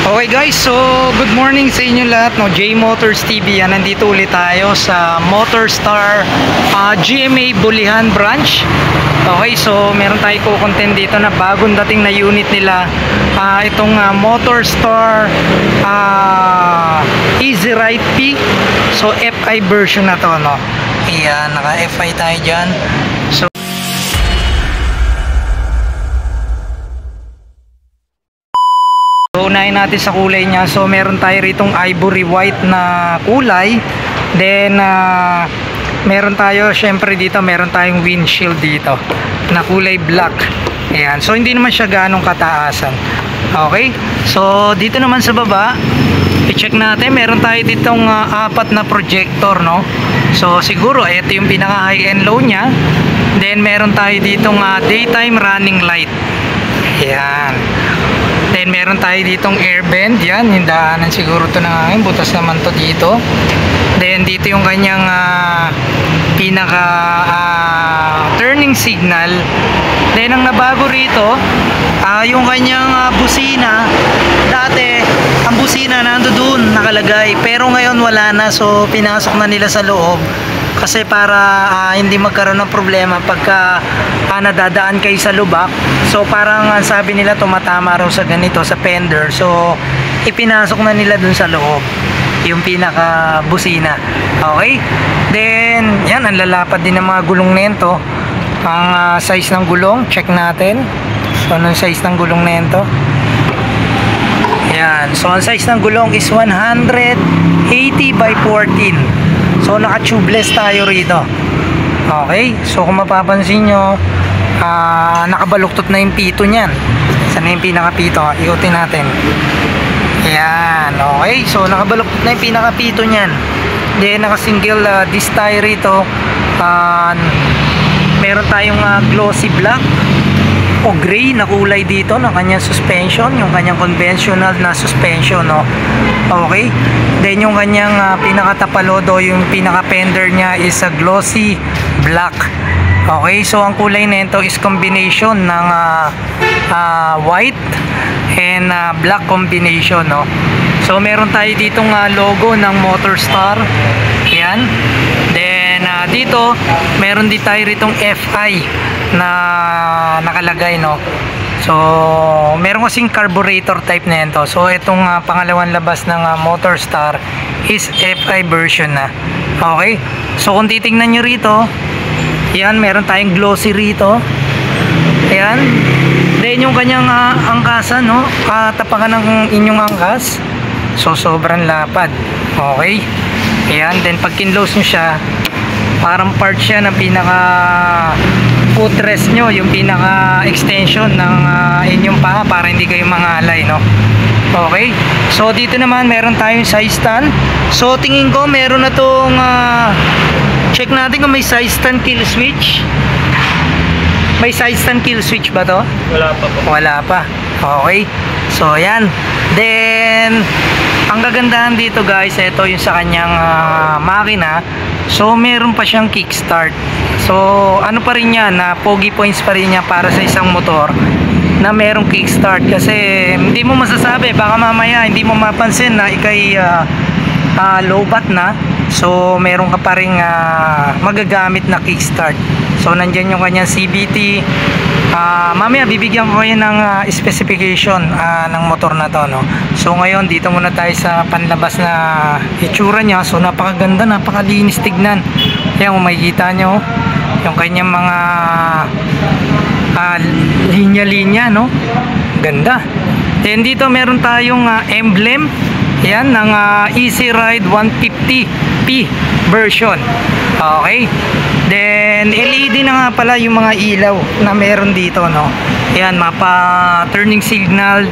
Okay guys, so good morning sa inyo lahat, no? J Motors TV, yan, nandito ulit tayo sa Motorstar GMA Bulihan branch. Okay, so meron tayo content dito na bagong dating na unit nila, itong Motorstar Easy Ride P. So FI version na to, no? Ayan, naka FI tayo dyan. So unahin natin sa kulay niya. So meron tayo ritong ivory white na kulay. Then meron tayo, syempre dito meron tayong windshield dito na kulay black. Ayan, so hindi naman siya ganong kataasan. Okay, so dito naman sa baba, i-check natin, meron tayo ditong apat na projector, no? So siguro ito yung pinaka high and low nya. Then meron tayo ditong daytime running light. Ayan. Then meron tayo ditong air vent, yan, yung daanan siguro to na hangin, butas naman to dito. Then dito yung kanyang pinaka turning signal. Then ang nabago rito, yung kanyang busina. Dati ang busina nandoon nakalagay, pero ngayon wala na, so pinasok na nila sa loob. Kasi para hindi magkaroon ng problema pagka nadadaan kayo sa lubak. So parang sabi nila tumatama raw sa ganito, sa fender. So ipinasok na nila dun sa loob yung pinaka busina. Okay, then yan, ang lalapad din ng mga gulong nito. Ang size ng gulong, check natin. So anong size ng gulong nito? Yan, so ang size ng gulong is 180 by 14. So naka tubeless tayo rito. Okay, so kung mapapansin nyo, nakabaluktot na yung pito nyan. Saan na yung pinakapito? Ikutin natin. Ayan, okay, so nakabaluktot na yung pinakapito nyan. Then naka single disc tayo rito. Meron tayong glossy black o gray na kulay dito ng kanyang suspension, yung kanyang conventional na suspension, no? Okay, then yung kanyang pinakatapalodo, yung pinaka fender nya is a glossy black. Okay, so ang kulay nito is combination ng white and black combination, no? So meron tayo ditong logo ng Motorstar. Yan. Then dito meron din tayo ritong FI na nakalagay, no? So meron kasing carburetor type na ito. So itong pangalawang labas ng Motorstar is FI version na. Okay, so kung titingnan nyo rito, yan, meron tayong glossy rito. Ayan. Then yung kanyang angkasan, no? Tapakan ng inyong angkas. So sobrang lapad. Okay. Ayan. Then pag kinlose nyo siya, parang part siya ng pinaka footrest nyo, yung pinaka extension ng inyong paa para hindi kayo mangalay, no? Okay. So dito naman meron tayong side stand. So tingin ko meron na tong check natin kung may side stand kill switch. May side stand kill switch ba to? Wala pa po. Wala pa. Okay. So ayan. Then ang kagandahan dito guys, ito yung sa kanyang makina. So meron pa siyang kickstart. So ano pa rin yan, pogi points pa rin yan para sa isang motor na merong kickstart. Kasi hindi mo masasabi, baka mamaya hindi mo mapansin na ikay low bat na. So meron ka pa rin magagamit na kickstart. So nandyan yung kanyang CVT. Mamaya bibigyan ko kayo ng specification ng motor na to, no? So ngayon dito muna tayo sa panlabas na itsura nya. So napakaganda, napakalinis tignan. Yan, kung makikita nyo yung kanyang mga linya-linya, no? Ganda. Then dito meron tayong emblem, yan, ng Easy Ride 150P version. Okay. Then LED na nga pala yung mga ilaw na meron dito, no? Yan, mapa turning signal.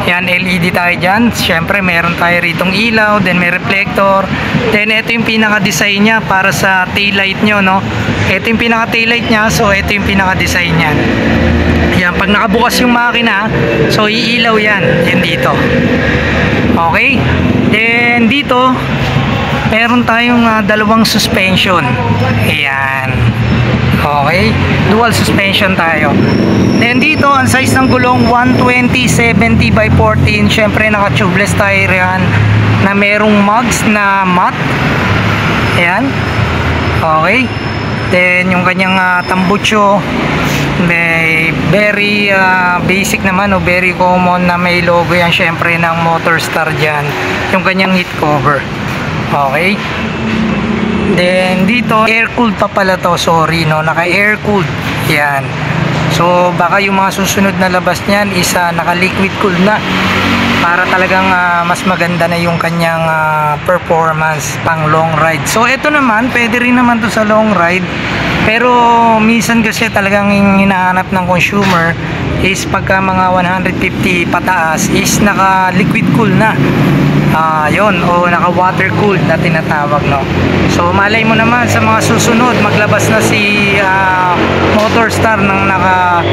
Yan, LED tayo dyan. Siyempre meron tayo ritong ilaw, then may reflector. Then ito yung pinaka design nya para sa taillight nyo, no? Ito yung pinaka taillight nya. So ito yung pinaka design nya. Yan, pag nakabukas yung makina, so iilaw yan. Yan dito. Okay. Then dito meron tayong dalawang suspension. Ayan. Okay, dual suspension tayo. Then dito, ang size ng gulong 120/70 by 14. Syempre naka tubeless tire yan na merong mugs na matte. Ayan. Okay. Then yung kanyang tambucho, may very basic naman o very common na may logo yan syempre ng Motorstar dyan. Yung kanyang heat cover. Okay. Then dito, air cooled pa pala to, sorry no, naka air cooled. Yan. So baka yung mga susunod na labas niyan is naka liquid cooled na para talagang mas maganda na yung kanyang performance pang long ride. So ito naman, pwede rin naman to sa long ride. Pero minsan kasi talagang hinahanap ng consumer is pagka mga 150 pataas is naka liquid cool na. Yon, o naka water cooled na tinatawag, no. So malay mo naman sa mga susunod maglabas na si Motorstar ng naka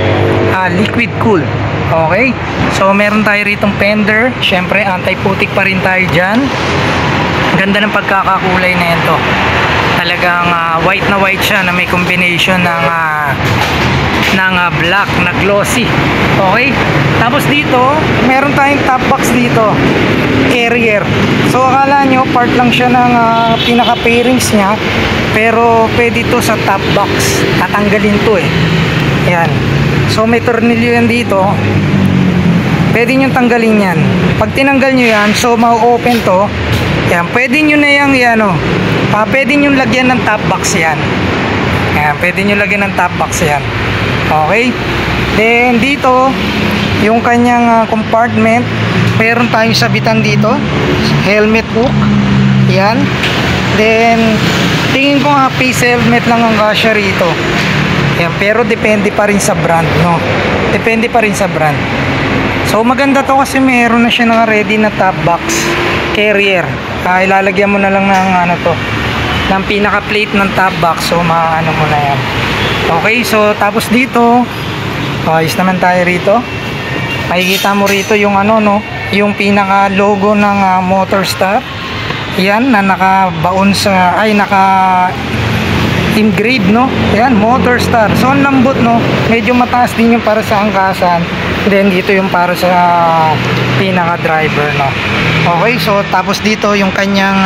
liquid cool. Okay, so meron tayo ritong fender, syempre anti-putik pa rin tayo dyan. Ganda ng pagkakakulay na ito, talagang white na white siya na may combination ng black na glossy. Okay, tapos dito meron tayong top box dito, carrier. So akala nyo part lang siya ng pinaka pairings nya, pero pwede to sa top box, tatanggalin to yan. So may tornilyo yan dito, pwede nyo tanggalin yan. Pag tinanggal nyo yan, so ma-open to yan, pwede nyo na yan pwede nyo lagyan ng top box yan. Yan, pwede nyo lagyan ng top box yan. Okay, then dito yung kanyang compartment, meron tayong sabitan dito, helmet hook yan. Then tingin ko face helmet lang ang kasya rito yan, pero depende pa rin sa brand, no, depende pa rin sa brand. So maganda to kasi meron na siya ready na top box carrier. Ilalagyan mo na lang ng ng pinaka plate ng top box, so maano mo na yan. Okay, so tapos dito ayos naman tayo rito. Makikita mo rito yung yung pinaka logo ng Motorstar yan na nakabaon sa naka engrave, no. Yan, Motorstar. So ang lambot, no, medyo mataas din yung para sa angkasan, then dito yung para sa pinaka driver, no. Okay, so tapos dito yung kanyang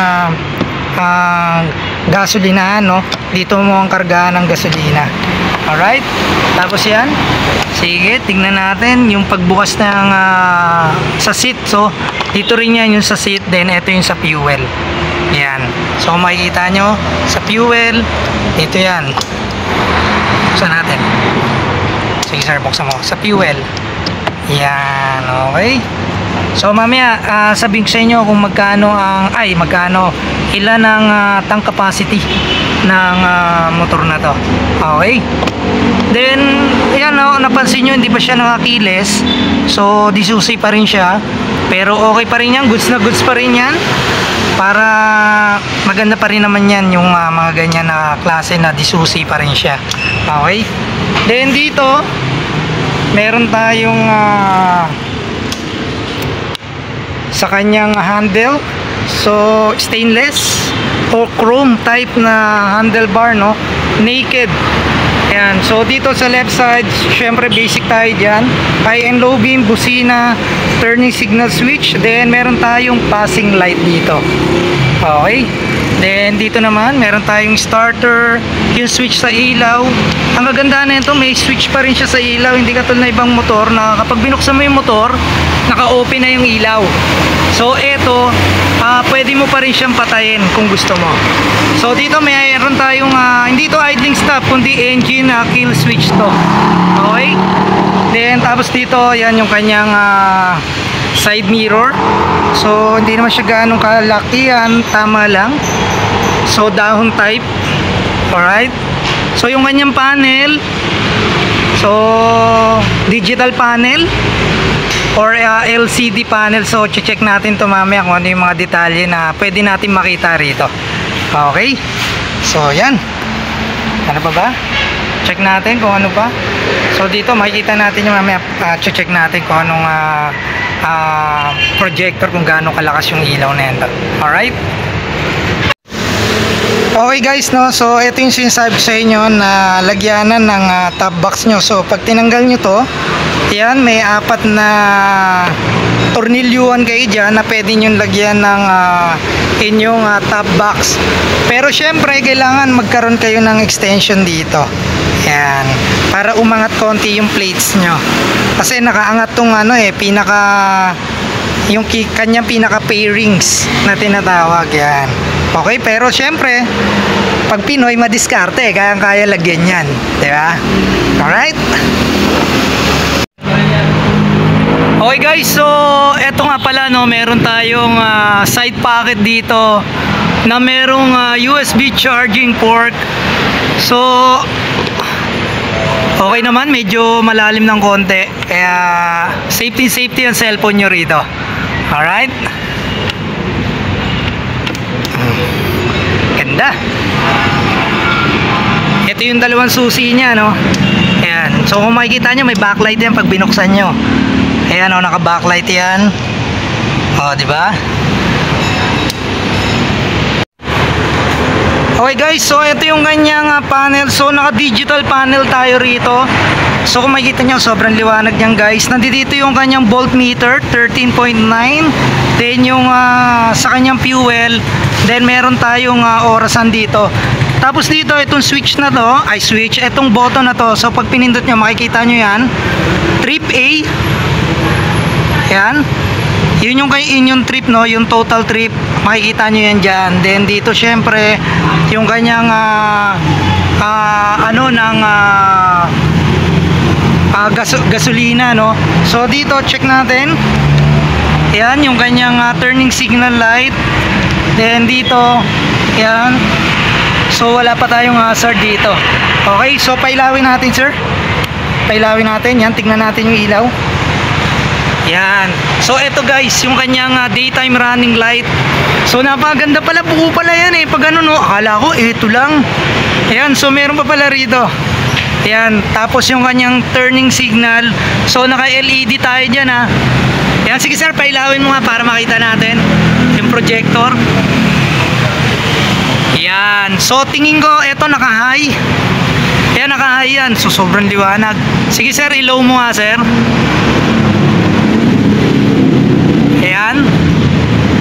gasolinahan, no. Dito mo ang kargahan ng gasolina. Alright, tapos yan, sige, tingnan natin yung pagbukas ng sa seat. So dito rin yan yung sa seat, then ito yung sa fuel. Yan, so makikita nyo sa fuel, ito yan. Buksan natin. Sige sir, buksan mo. Sa fuel, yan, okay. So mamaya sabihin ko sa inyo kung magkano ilan ang tank capacity ng motor na to. Okay, then yan, napansin nyo hindi pa siya nakakiles, so disusi pa rin siya, pero okay pa rin yan, goods na goods pa rin yan, para maganda pa rin naman yan yung mga ganyan na klase na disusi pa rin siya. Okay, then dito meron tayong sa kanyang handle, so stainless o chrome type na handlebar, no, naked. Yan, so dito sa left side, syempre basic tayo dyan, high and low beam, busina, turning signal switch, then meron tayong passing light dito. Okay, then dito naman meron tayong starter, yung switch sa ilaw. Ang kagandahan nito, may switch pa rin siya sa ilaw, hindi katulad na ibang motor na kapag binuksan mo yung motor, naka-open na yung ilaw. So eto, pwede mo pa rin siyang patayin kung gusto mo. So dito mayroon tayong hindi to idling stop, kundi engine kill switch to. Okay, then tapos dito yan yung kanyang side mirror. So hindi naman siya gaanong kalakihan, tama lang. So dahon type. Alright, so yung kanyang panel, so digital panel or LCD panel. So check natin to mamaya kung ano yung mga detalye na pwede natin makita rito. Okay, so yan, ano pa ba? Check natin kung ano pa. So dito makikita natin yung mamaya, check natin kung anong projector, kung gaano kalakas yung ilaw na yan. Alright, Okay guys, no, so ito yung sinasabi ko sa inyo na lagyanan ng top box nyo. So pag tinanggal nyo to, yan, may apat na tornilyuhan kayo dyan na pwede nyo lagyan ng inyong top box. Pero syempre kailangan magkaroon kayo ng extension dito, yan, para umangat konti yung plates nyo, kasi nakaangat tong yung kanyang pinaka pairings na tinatawag, yan. Okay, pero syempre pag Pinoy madiskarte, kaya lagyan yan, di ba? Alright. Okay guys, so eto nga pala, no, meron tayong side pocket dito na merong USB charging port. So okay naman, medyo malalim ng konti, kaya safety ang cellphone nyo rito. Alright, ganda. Ito yung dalawang susi nya, no. Ayan, so kung makikita nyo, may backlight yan pag binuksan nyo. Ayan, oh, naka backlight yan, oh, diba? Okay guys, so ito yung kanyang panel. So naka digital panel tayo rito. So kung makikita nyo, sobrang liwanag niyan guys. Nandito yung kanyang voltmeter 13.9. Then yung sa kanyang fuel. Then meron tayong orasan dito. Tapos dito itong switch na to, itong button na to. So pag pinindot nyo, makikita nyo yan, trip A. Yan, yun yung kay inyong trip, no, yung total trip, makikita nyo yan dyan. Then dito syempre yung kanyang gasolina, no. So dito check natin, yan yung kanyang turning signal light. Then dito, yan, so wala pa tayong hazard dito. Okay, so pailawin natin sir, pailawin natin, yan, tignan natin yung ilaw. Yan. So ito guys, yung kanyang daytime running light. So napakaganda pala, buo pala yan eh. Pag ano, no, akala ko ito lang. Ayan, so meron pa pala rito. Ayan, tapos yung kanyang turning signal. So naka LED tayo dyan ha. Ayan, sige sir, pailawin mo nga para makita natin yung projector. Ayan, so tingin ko ito naka high. Ayan, naka high yan. So sobrang liwanag. Sige sir, i-low mo nga sir. Ayan.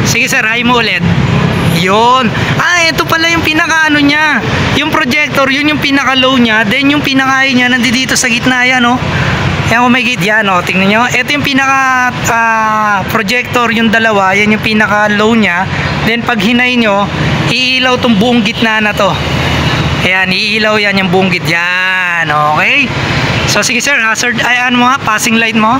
Sige sir, high mo ulit. Yun. Ito pala yung pinaka ano niya. Yung projector, yun yung pinaka low niya. Then yung pinaka high niya, nandito sa gitna yan, no. Ayan, kung may gitna yan, no. Tingnan nyo. Ito yung pinaka projector, yung dalawa. Yan yung pinaka low niya. Then pag hinay nyo, iilaw tong buong gitna na to. Ayan, iilaw yan yung buong gitna. Yan, okay. So sige sir, hazard, ano mo nga, passing light mo.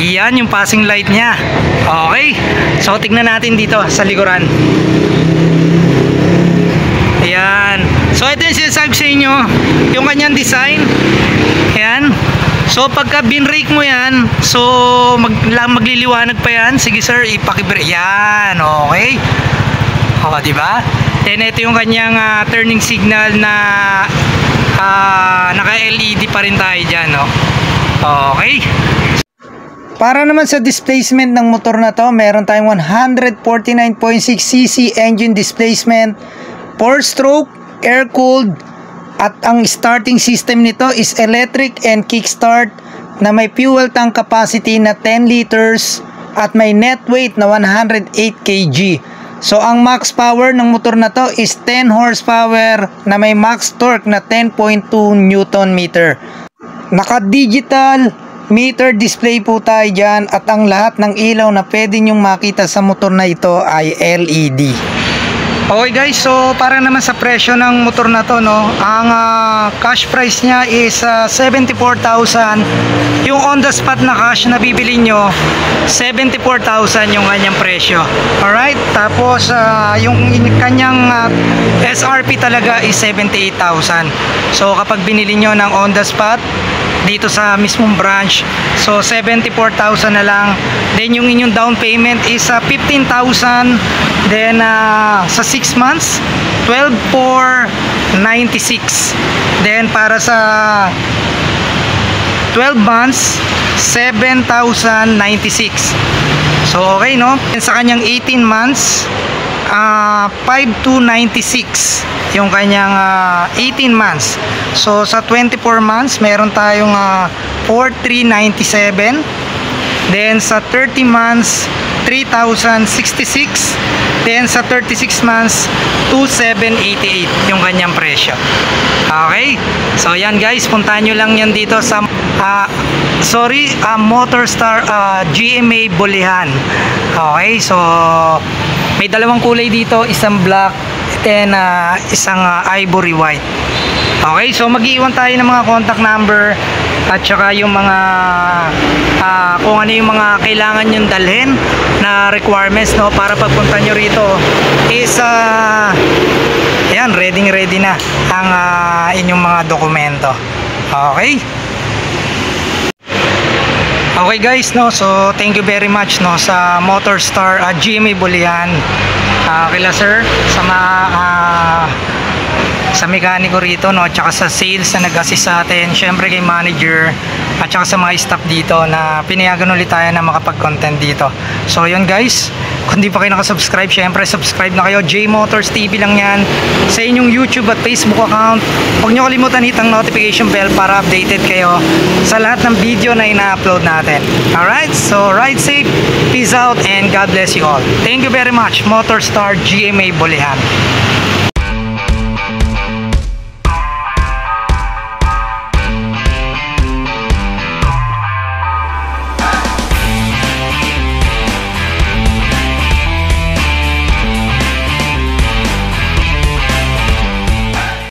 Yan yung passing light niya. Okay, so tignan natin dito sa likuran. Ayan, so ito yung sinasabi sa inyo, yung kanyang design. Ayan, so pagka binrake mo yan, so magliliwanag pa yan. Sige sir, ipakibrake. Yan, okay. O, diba? Then ito yung kanyang turning signal na naka LED pa rin tayo dyan, no? Okay. Para naman sa displacement ng motor na to, meron tayong 149.6cc engine displacement, 4-stroke, air-cooled, at ang starting system nito is electric and kickstart na may fuel tank capacity na 10 liters at may net weight na 108 kg. So ang max power ng motor na to is 10 horsepower na may max torque na 10.2 Newton meter. Naka-digital meter display po tayo dyan at ang lahat ng ilaw na pwede nyong makita sa motor na ito ay LED. Okay guys, so para naman sa presyo ng motor na to, no, ang cash price niya is 74,000. Yung on the spot na cash na bibili nyo, 74,000 yung kanyang presyo. Alright, tapos yung kanyang SRP talaga is 78,000. So kapag binili nyo ng on the spot dito sa mismong branch, so 74,000 na lang. Then yung inyong down payment is 15,000. Then sa 6 months 12,496. Then para sa 12 months 7,096. So okay, no? And sa kanyang 18 months 5,296 yung kanyang 18 months. So sa 24 months meron tayong 4,397. Then sa 30 months 3,066. Then sa 36 months 2,788 yung kanyang presyo. Okay, so yan guys, puntahan nyo lang yan dito sa Motorstar GMA Bulihan. Okay, so may dalawang kulay dito, isang black, then isang ivory white. Okay, so mag-iwan tayo ng mga contact number at saka yung mga kung ano yung mga kailangan nyo dalhin na requirements, no, para pagpunta nyo rito is yan, ready na ang inyong mga dokumento. Okay. Okay guys, no, so thank you very much, no, sa Motorstar GMA Bulihan, kila sir, sa mekaniko rito, no, at saka sa sales na nag-assist sa atin, syempre kay manager at saka sa mga staff dito na pinayagan ulit tayo na makapag-content dito. So yun guys, kung di pa kayo nakasubscribe, syempre subscribe na kayo. J Motors TV lang yan sa inyong YouTube at Facebook account. Huwag nyo kalimutan hit ang notification bell para updated kayo sa lahat ng video na ina-upload natin. Alright, so ride safe, peace out, and God bless you all. Thank you very much, Motorstar GMA Bulihan.